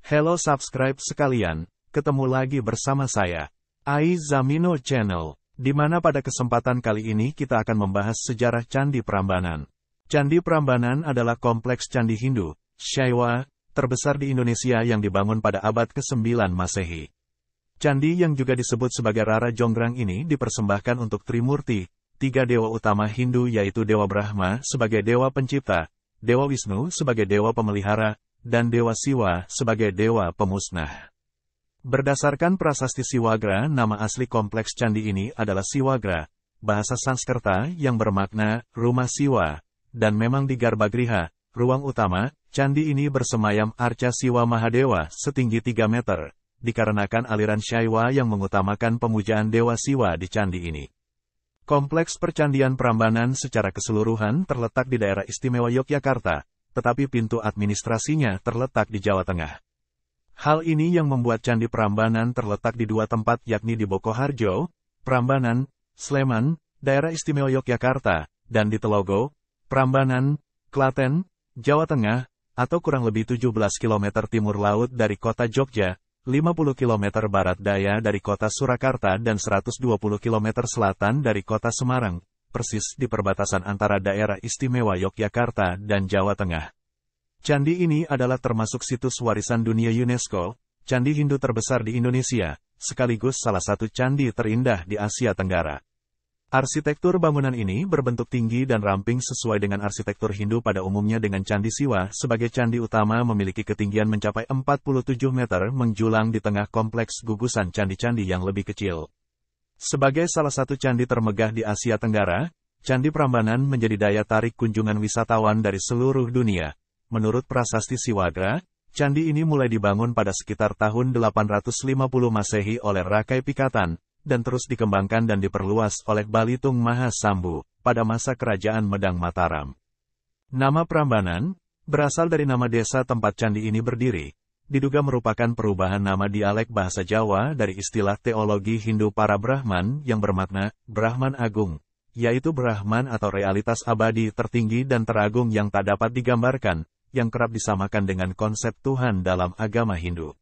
Hello subscribe sekalian, ketemu lagi bersama saya, Aizamino Channel, di mana pada kesempatan kali ini kita akan membahas sejarah Candi Prambanan. Candi Prambanan adalah kompleks candi Hindu, Shaiva, terbesar di Indonesia yang dibangun pada abad ke-9 Masehi. Candi yang juga disebut sebagai Rara Jonggrang ini dipersembahkan untuk Trimurti, tiga dewa utama Hindu yaitu Dewa Brahma sebagai dewa pencipta, Dewa Wisnu sebagai dewa pemelihara, dan Dewa Siwa sebagai dewa pemusnah. Berdasarkan prasasti Siwagra, nama asli kompleks candi ini adalah Siwagra, bahasa Sanskerta yang bermakna rumah Siwa, dan memang di Garbagriha, ruang utama, candi ini bersemayam arca Siwa Mahadewa setinggi 3 meter, dikarenakan aliran Shaiva yang mengutamakan pemujaan Dewa Siwa di candi ini. Kompleks Percandian Prambanan secara keseluruhan terletak di daerah istimewa Yogyakarta, tetapi pintu administrasinya terletak di Jawa Tengah. Hal ini yang membuat Candi Prambanan terletak di dua tempat yakni di Bokoharjo, Prambanan, Sleman, daerah istimewa Yogyakarta, dan di Telogo, Prambanan, Klaten, Jawa Tengah, atau kurang lebih 17 km timur laut dari kota Jogja, 50 km barat daya dari kota Surakarta dan 120 km selatan dari kota Semarang, persis di perbatasan antara daerah istimewa Yogyakarta dan Jawa Tengah. Candi ini adalah termasuk situs warisan dunia UNESCO, candi Hindu terbesar di Indonesia, sekaligus salah satu candi terindah di Asia Tenggara. Arsitektur bangunan ini berbentuk tinggi dan ramping sesuai dengan arsitektur Hindu pada umumnya dengan Candi Siwa sebagai candi utama memiliki ketinggian mencapai 47 meter menjulang di tengah kompleks gugusan candi-candi yang lebih kecil. Sebagai salah satu candi termegah di Asia Tenggara, Candi Prambanan menjadi daya tarik kunjungan wisatawan dari seluruh dunia. Menurut prasasti Siwagra, candi ini mulai dibangun pada sekitar tahun 850 Masehi oleh Rakai Pikatan, dan terus dikembangkan dan diperluas oleh Balitung Mahasambu pada masa kerajaan Medang Mataram. Nama Prambanan berasal dari nama desa tempat candi ini berdiri, diduga merupakan perubahan nama dialek bahasa Jawa dari istilah teologi Hindu para Brahman yang bermakna Brahman Agung, yaitu Brahman atau realitas abadi tertinggi dan teragung yang tak dapat digambarkan, yang kerap disamakan dengan konsep Tuhan dalam agama Hindu.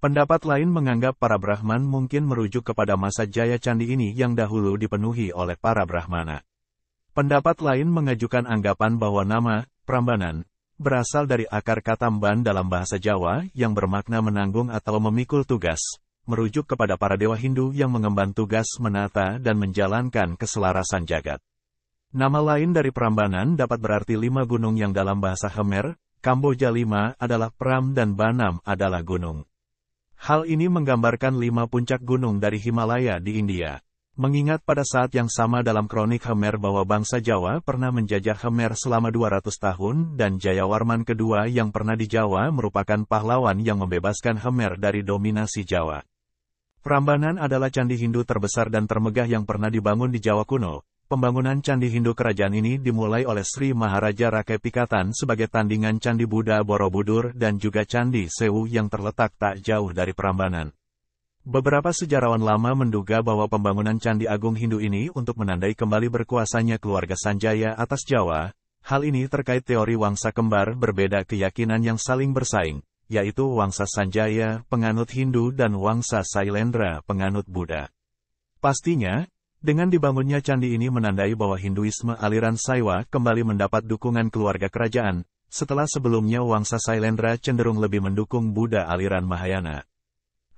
Pendapat lain menganggap para Brahman mungkin merujuk kepada masa jaya candi ini yang dahulu dipenuhi oleh para Brahmana. Pendapat lain mengajukan anggapan bahwa nama Prambanan berasal dari akar kata mban dalam bahasa Jawa yang bermakna menanggung atau memikul tugas, merujuk kepada para dewa Hindu yang mengemban tugas menata dan menjalankan keselarasan jagat. Nama lain dari Prambanan dapat berarti 5 gunung yang dalam bahasa Khmer, Kamboja 5 adalah Pram dan Banam adalah gunung. Hal ini menggambarkan 5 puncak gunung dari Himalaya di India. Mengingat pada saat yang sama dalam kronik Khmer bahwa bangsa Jawa pernah menjajah Khmer selama 200 tahun dan Jayawarman kedua yang pernah di Jawa merupakan pahlawan yang membebaskan Khmer dari dominasi Jawa. Prambanan adalah candi Hindu terbesar dan termegah yang pernah dibangun di Jawa kuno. Pembangunan candi Hindu kerajaan ini dimulai oleh Sri Maharaja Rakai Pikatan sebagai tandingan Candi Buddha Borobudur dan juga Candi Sewu yang terletak tak jauh dari Prambanan. Beberapa sejarawan lama menduga bahwa pembangunan Candi Agung Hindu ini untuk menandai kembali berkuasanya keluarga Sanjaya atas Jawa. Hal ini terkait teori wangsa kembar berbeda keyakinan yang saling bersaing, yaitu wangsa Sanjaya, penganut Hindu dan wangsa Sailendra, penganut Buddha. Pastinya, dengan dibangunnya candi ini menandai bahwa Hinduisme aliran Saiwa kembali mendapat dukungan keluarga kerajaan, setelah sebelumnya wangsa Sailendra cenderung lebih mendukung Buddha aliran Mahayana.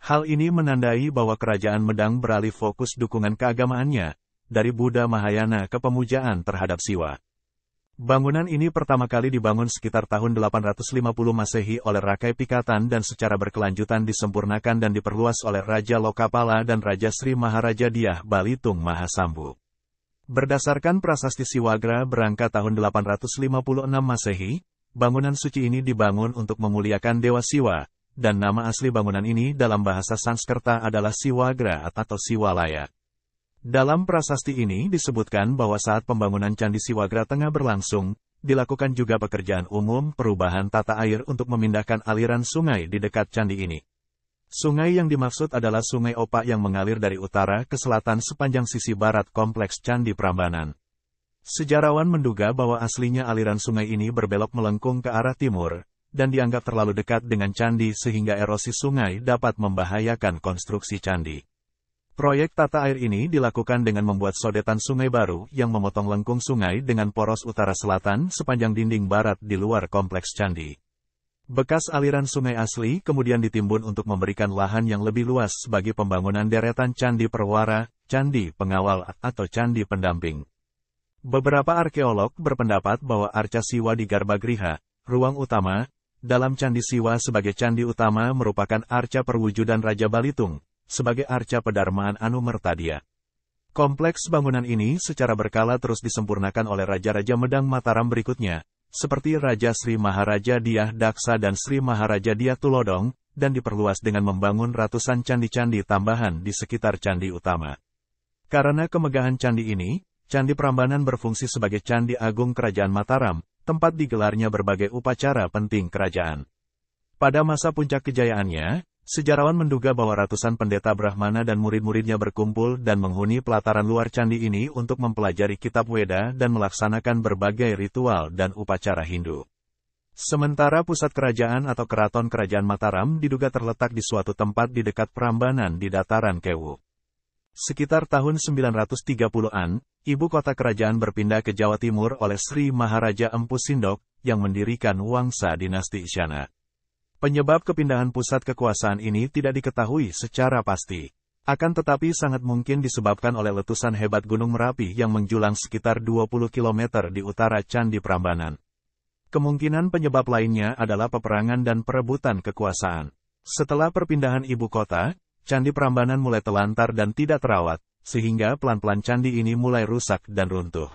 Hal ini menandai bahwa kerajaan Medang beralih fokus dukungan keagamaannya, dari Buddha Mahayana ke pemujaan terhadap Siwa. Bangunan ini pertama kali dibangun sekitar tahun 850 Masehi oleh Rakai Pikatan dan secara berkelanjutan disempurnakan dan diperluas oleh Raja Lokapala dan Raja Sri Maharaja Diyah Balitung Mahasambu. Berdasarkan prasasti Siwagra berangka tahun 856 Masehi, bangunan suci ini dibangun untuk memuliakan Dewa Siwa, dan nama asli bangunan ini dalam bahasa Sanskerta adalah Siwagra atau Siwalaya. Dalam prasasti ini disebutkan bahwa saat pembangunan Candi Siwagra tengah berlangsung, dilakukan juga pekerjaan umum perubahan tata air untuk memindahkan aliran sungai di dekat candi ini. Sungai yang dimaksud adalah Sungai Opak yang mengalir dari utara ke selatan sepanjang sisi barat kompleks Candi Prambanan. Sejarawan menduga bahwa aslinya aliran sungai ini berbelok melengkung ke arah timur, dan dianggap terlalu dekat dengan candi sehingga erosi sungai dapat membahayakan konstruksi candi. Proyek tata air ini dilakukan dengan membuat sodetan sungai baru yang memotong lengkung sungai dengan poros utara-selatan sepanjang dinding barat di luar kompleks candi. Bekas aliran sungai asli kemudian ditimbun untuk memberikan lahan yang lebih luas bagi pembangunan deretan candi perwara, candi pengawal, atau candi pendamping. Beberapa arkeolog berpendapat bahwa arca Siwa di Garbagriha, ruang utama, dalam Candi Siwa sebagai candi utama merupakan arca perwujudan Raja Balitung, sebagai arca pedarmaan Anumertadia. Kompleks bangunan ini secara berkala terus disempurnakan oleh Raja-Raja Medang Mataram berikutnya, seperti Raja Sri Maharaja Dyah Daksa dan Sri Maharaja Dyah Tulodong, dan diperluas dengan membangun ratusan candi-candi tambahan di sekitar candi utama. Karena kemegahan candi ini, Candi Prambanan berfungsi sebagai Candi Agung Kerajaan Mataram, tempat digelarnya berbagai upacara penting kerajaan. Pada masa puncak kejayaannya, sejarawan menduga bahwa ratusan pendeta Brahmana dan murid-muridnya berkumpul dan menghuni pelataran luar candi ini untuk mempelajari kitab Weda dan melaksanakan berbagai ritual dan upacara Hindu. Sementara pusat kerajaan atau keraton kerajaan Mataram diduga terletak di suatu tempat di dekat Prambanan di dataran Kewu. Sekitar tahun 930-an, ibu kota kerajaan berpindah ke Jawa Timur oleh Sri Maharaja Empu Sindok, yang mendirikan Wangsa Dinasti Isyana. Penyebab kepindahan pusat kekuasaan ini tidak diketahui secara pasti. Akan tetapi sangat mungkin disebabkan oleh letusan hebat Gunung Merapi yang menjulang sekitar 20 km di utara Candi Prambanan. Kemungkinan penyebab lainnya adalah peperangan dan perebutan kekuasaan. Setelah perpindahan ibu kota, Candi Prambanan mulai telantar dan tidak terawat, sehingga pelan-pelan candi ini mulai rusak dan runtuh.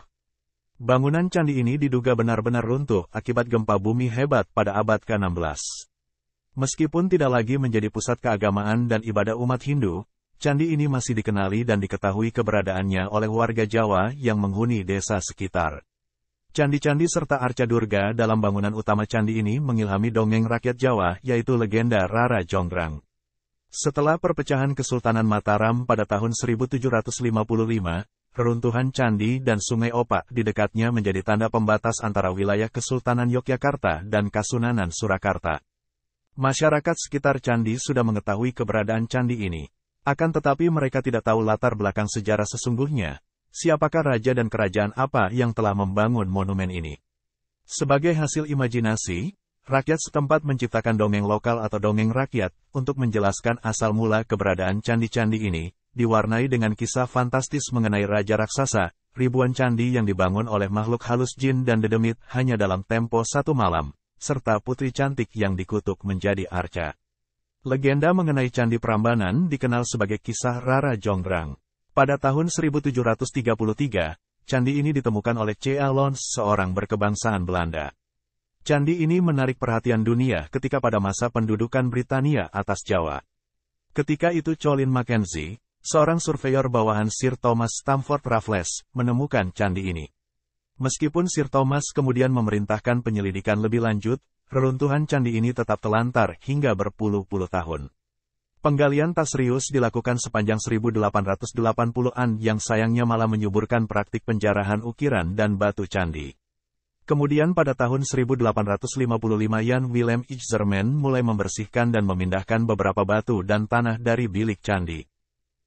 Bangunan candi ini diduga benar-benar runtuh akibat gempa bumi hebat pada abad ke-16. Meskipun tidak lagi menjadi pusat keagamaan dan ibadah umat Hindu, candi ini masih dikenali dan diketahui keberadaannya oleh warga Jawa yang menghuni desa sekitar. Candi-candi serta arca Durga dalam bangunan utama candi ini mengilhami dongeng rakyat Jawa, yaitu legenda Rara Jonggrang. Setelah perpecahan Kesultanan Mataram pada tahun 1755, reruntuhan candi dan Sungai Opak di dekatnya menjadi tanda pembatas antara wilayah Kesultanan Yogyakarta dan Kasunanan Surakarta. Masyarakat sekitar candi sudah mengetahui keberadaan candi ini. Akan tetapi mereka tidak tahu latar belakang sejarah sesungguhnya, siapakah raja dan kerajaan apa yang telah membangun monumen ini. Sebagai hasil imajinasi, rakyat setempat menciptakan dongeng lokal atau dongeng rakyat, untuk menjelaskan asal mula keberadaan candi-candi ini, diwarnai dengan kisah fantastis mengenai raja raksasa, ribuan candi yang dibangun oleh makhluk halus jin dan dedemit hanya dalam tempo satu malam, serta putri cantik yang dikutuk menjadi arca. Legenda mengenai Candi Prambanan dikenal sebagai kisah Rara Jonggrang. Pada tahun 1733, candi ini ditemukan oleh C.A. Lons, seorang berkebangsaan Belanda. Candi ini menarik perhatian dunia ketika pada masa pendudukan Britania atas Jawa. Ketika itu Colin Mackenzie, seorang surveyor bawahan Sir Thomas Stamford Raffles, menemukan candi ini. Meskipun Sir Thomas kemudian memerintahkan penyelidikan lebih lanjut, reruntuhan candi ini tetap telantar hingga berpuluh-puluh tahun. Penggalian tak serius dilakukan sepanjang 1880-an yang sayangnya malah menyuburkan praktik penjarahan ukiran dan batu candi. Kemudian pada tahun 1855 Jan Willem Ijzerman mulai membersihkan dan memindahkan beberapa batu dan tanah dari bilik candi.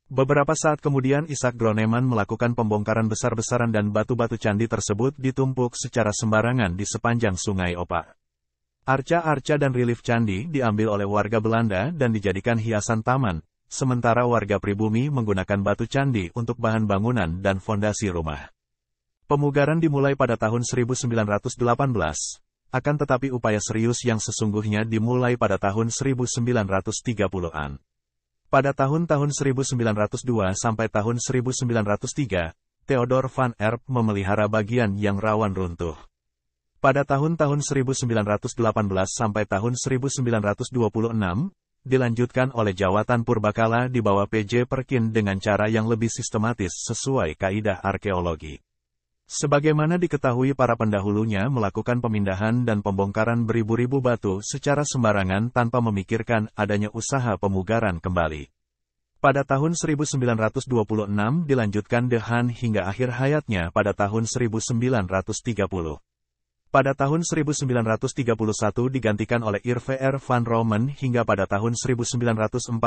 Beberapa saat kemudian Isaac Groneman melakukan pembongkaran besar-besaran dan batu-batu candi tersebut ditumpuk secara sembarangan di sepanjang Sungai Opak. Arca-arca dan relief candi diambil oleh warga Belanda dan dijadikan hiasan taman, sementara warga pribumi menggunakan batu candi untuk bahan bangunan dan fondasi rumah. Pemugaran dimulai pada tahun 1918, akan tetapi upaya serius yang sesungguhnya dimulai pada tahun 1930-an. Pada tahun-tahun 1902 sampai tahun 1903, Theodor van Erp memelihara bagian yang rawan runtuh. Pada tahun-tahun 1918 sampai tahun 1926, dilanjutkan oleh Jawatan Purbakala di bawah P.J. Perkin dengan cara yang lebih sistematis sesuai kaidah arkeologi. Sebagaimana diketahui para pendahulunya melakukan pemindahan dan pembongkaran beribu-ribu batu secara sembarangan tanpa memikirkan adanya usaha pemugaran kembali. Pada tahun 1926 dilanjutkan Dehan hingga akhir hayatnya pada tahun 1930. Pada tahun 1931 digantikan oleh Irve van Romen hingga pada tahun 1942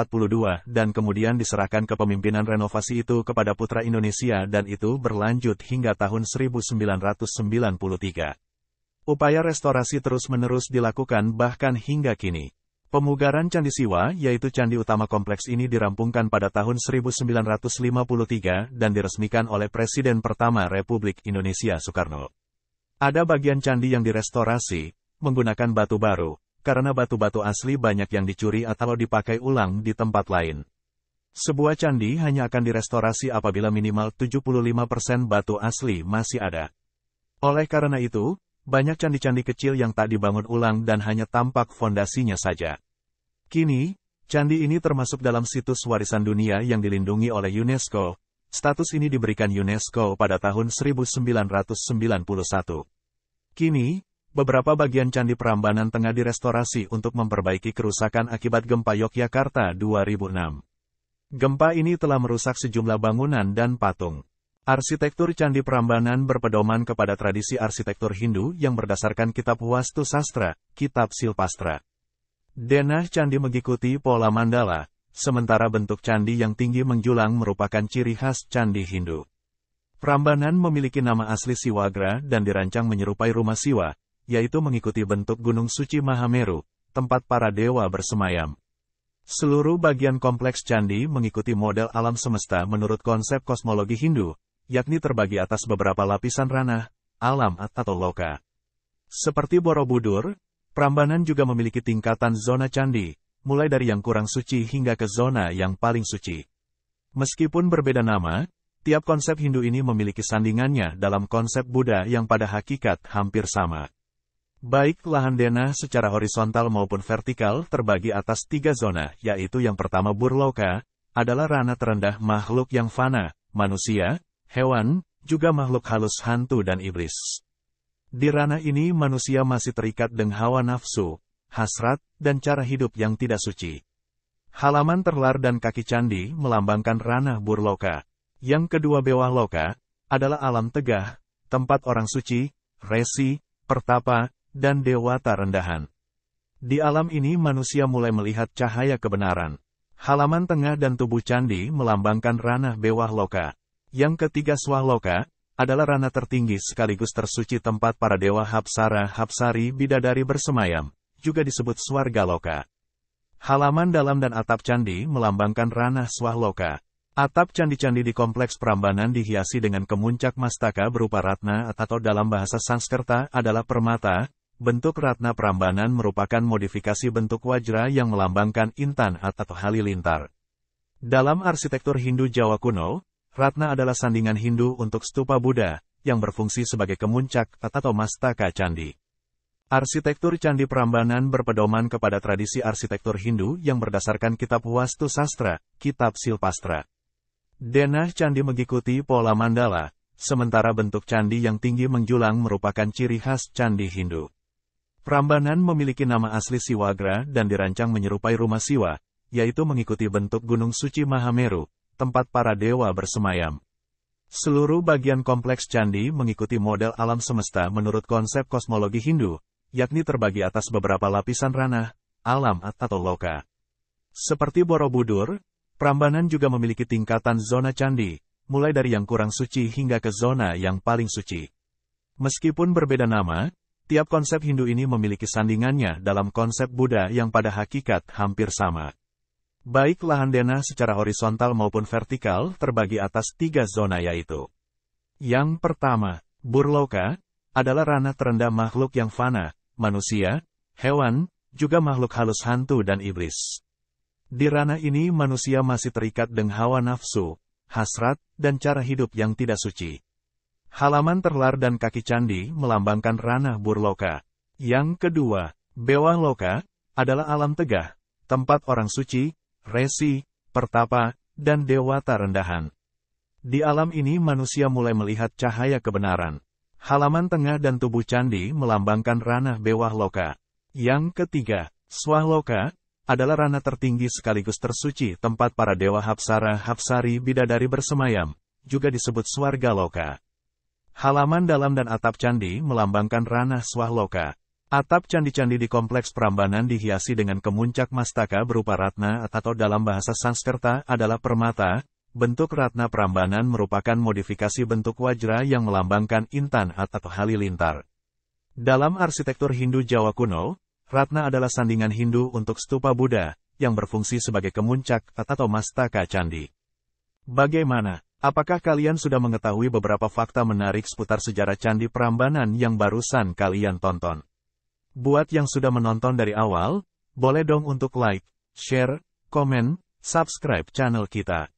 dan kemudian diserahkan kepemimpinan renovasi itu kepada Putra Indonesia dan itu berlanjut hingga tahun 1993. Upaya restorasi terus-menerus dilakukan bahkan hingga kini. Pemugaran Candi Siwa, yaitu candi utama kompleks ini dirampungkan pada tahun 1953 dan diresmikan oleh Presiden pertama Republik Indonesia Soekarno. Ada bagian candi yang direstorasi, menggunakan batu baru, karena batu-batu asli banyak yang dicuri atau dipakai ulang di tempat lain. Sebuah candi hanya akan direstorasi apabila minimal 75% batu asli masih ada. Oleh karena itu, banyak candi-candi kecil yang tak dibangun ulang dan hanya tampak fondasinya saja. Kini, candi ini termasuk dalam situs warisan dunia yang dilindungi oleh UNESCO. Status ini diberikan UNESCO pada tahun 1991. Kini, beberapa bagian Candi Prambanan tengah direstorasi untuk memperbaiki kerusakan akibat gempa Yogyakarta 2006. Gempa ini telah merusak sejumlah bangunan dan patung. Arsitektur Candi Prambanan berpedoman kepada tradisi arsitektur Hindu yang berdasarkan kitab Wastu Sastra, Kitab Silpastra. Denah candi mengikuti pola mandala, sementara bentuk candi yang tinggi menjulang merupakan ciri khas candi Hindu. Prambanan memiliki nama asli Siwagra dan dirancang menyerupai rumah Siwa, yaitu mengikuti bentuk Gunung Suci Mahameru, tempat para dewa bersemayam. Seluruh bagian kompleks candi mengikuti model alam semesta menurut konsep kosmologi Hindu, yakni terbagi atas beberapa lapisan ranah, alam atau loka. Seperti Borobudur, Prambanan juga memiliki tingkatan zona candi, mulai dari yang kurang suci hingga ke zona yang paling suci. Meskipun berbeda nama, tiap konsep Hindu ini memiliki sandingannya dalam konsep Buddha yang pada hakikat hampir sama. Baik lahan denah secara horizontal maupun vertikal terbagi atas 3 zona, yaitu yang pertama Burloka, adalah ranah terendah makhluk yang fana, manusia, hewan, juga makhluk halus hantu dan iblis. Di ranah ini manusia masih terikat dengan hawa nafsu, hasrat, dan cara hidup yang tidak suci. Halaman terlar dan kaki candi melambangkan ranah Burloka. Yang kedua Bewah Loka, adalah alam tegah, tempat orang suci, resi, pertapa, dan dewata rendahan. Di alam ini manusia mulai melihat cahaya kebenaran. Halaman tengah dan tubuh candi melambangkan ranah Bewah Loka. Yang ketiga Swahloka, adalah ranah tertinggi sekaligus tersuci tempat para dewa Hapsara Hapsari bidadari bersemayam, juga disebut Swarga Loka. Halaman dalam dan atap candi melambangkan ranah Swahloka. Atap candi-candi di kompleks Prambanan dihiasi dengan kemuncak mastaka berupa ratna atau dalam bahasa Sanskerta adalah permata. Bentuk ratna Prambanan merupakan modifikasi bentuk wajra yang melambangkan intan atau halilintar. Dalam arsitektur Hindu Jawa kuno, ratna adalah sandingan Hindu untuk stupa Buddha, yang berfungsi sebagai kemuncak atau mastaka candi. Arsitektur Candi Prambanan berpedoman kepada tradisi arsitektur Hindu yang berdasarkan kitab Wastu Sastra, Kitab Silpastra. Denah candi mengikuti pola mandala, sementara bentuk candi yang tinggi menjulang merupakan ciri khas candi Hindu. Prambanan memiliki nama asli Siwagra dan dirancang menyerupai rumah Siwa, yaitu mengikuti bentuk Gunung Suci Mahameru, tempat para dewa bersemayam. Seluruh bagian kompleks candi mengikuti model alam semesta menurut konsep kosmologi Hindu, yakni terbagi atas beberapa lapisan ranah, alam atau loka. Seperti Borobudur, Prambanan juga memiliki tingkatan zona candi, mulai dari yang kurang suci hingga ke zona yang paling suci. Meskipun berbeda nama, tiap konsep Hindu ini memiliki sandingannya dalam konsep Buddha yang pada hakikat hampir sama. Baik lahan denah secara horizontal maupun vertikal terbagi atas 3 zona yaitu. Yang pertama, Burloka, adalah ranah terendah makhluk yang fana, manusia, hewan, juga makhluk halus hantu dan iblis. Di ranah ini manusia masih terikat dengan hawa nafsu, hasrat, dan cara hidup yang tidak suci. Halaman terlar dan kaki candi melambangkan ranah Burloka. Yang kedua, Bewah Loka, adalah alam tegah, tempat orang suci, resi, pertapa, dan dewata rendahan. Di alam ini manusia mulai melihat cahaya kebenaran. Halaman tengah dan tubuh candi melambangkan ranah Bewah Loka. Yang ketiga, Swahloka, adalah ranah tertinggi sekaligus tersuci tempat para dewa Hapsara Hapsari bidadari bersemayam, juga disebut Swarga Loka. Halaman dalam dan atap candi melambangkan ranah swahloka. Atap candi-candi di Kompleks Prambanan dihiasi dengan kemuncak mastaka berupa ratna atau dalam bahasa Sanskerta adalah permata. Bentuk ratna Prambanan merupakan modifikasi bentuk wajra yang melambangkan intan atau halilintar. Dalam arsitektur Hindu Jawa kuno, ratna adalah sandingan Hindu untuk stupa Buddha, yang berfungsi sebagai kemuncak atau mastaka candi. Bagaimana? Apakah kalian sudah mengetahui beberapa fakta menarik seputar sejarah Candi Prambanan yang barusan kalian tonton? Buat yang sudah menonton dari awal, boleh dong untuk like, share, komen, subscribe channel kita.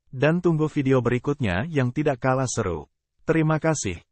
Dan tunggu video berikutnya yang tidak kalah seru. Terima kasih.